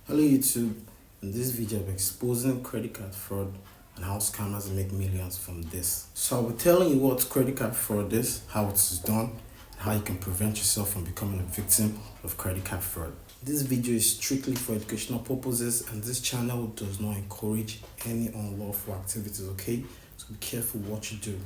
Hello YouTube, in this video I'll be exposing credit card fraud and how scammers make millions from this. So I'll be telling you what credit card fraud is, how it is done, and how you can prevent yourself from becoming a victim of credit card fraud. This video is strictly for educational purposes and this channel does not encourage any unlawful activities, okay? So be careful what you do.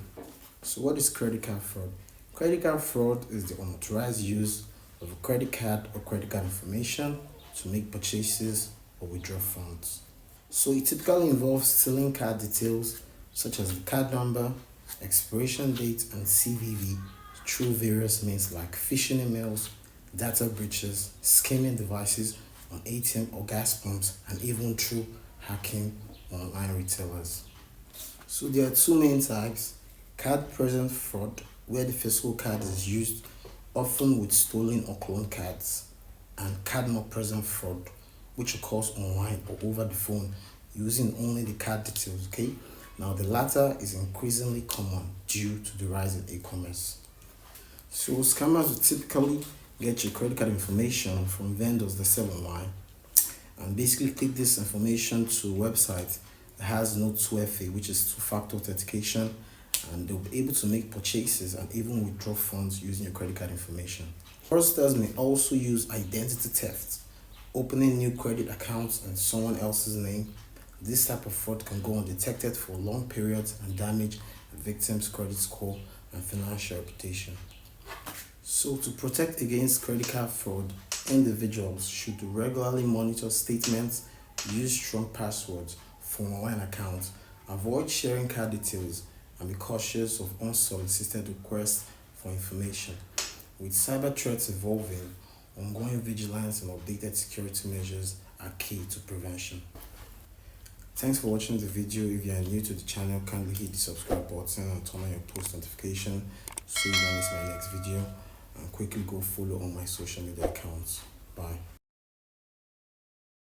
So what is credit card fraud? Credit card fraud is the unauthorized use of a credit card or credit card information to make purchases or withdraw funds. So it typically involves stealing card details such as the card number, expiration date, and CVV through various means like phishing emails, data breaches, skimming devices on ATM or gas pumps, and even through hacking online retailers. So there are two main types: card present fraud, where the physical card is used, often with stolen or cloned cards, and card not present fraud, which occurs online or over the phone using only the card details. Okay, now the latter is increasingly common due to the rise in e-commerce. So scammers will typically get your credit card information from vendors that sell online and basically click this information to a website that has no 2FA, which is two-factor authentication, and they'll be able to make purchases and even withdraw funds using your credit card information. Fraudsters may also use identity theft, opening new credit accounts in someone else's name. This type of fraud can go undetected for long periods and damage a victim's credit score and financial reputation. So to protect against credit card fraud, individuals should regularly monitor statements, use strong passwords for online accounts, avoid sharing card details, and be cautious of unsolicited requests for information. With cyber threats evolving, ongoing vigilance and updated security measures are key to prevention. Thanks for watching the video. If you are new to the channel, kindly hit the subscribe button and turn on your post notification so you don't miss my next video, and quickly go follow all my social media accounts. Bye.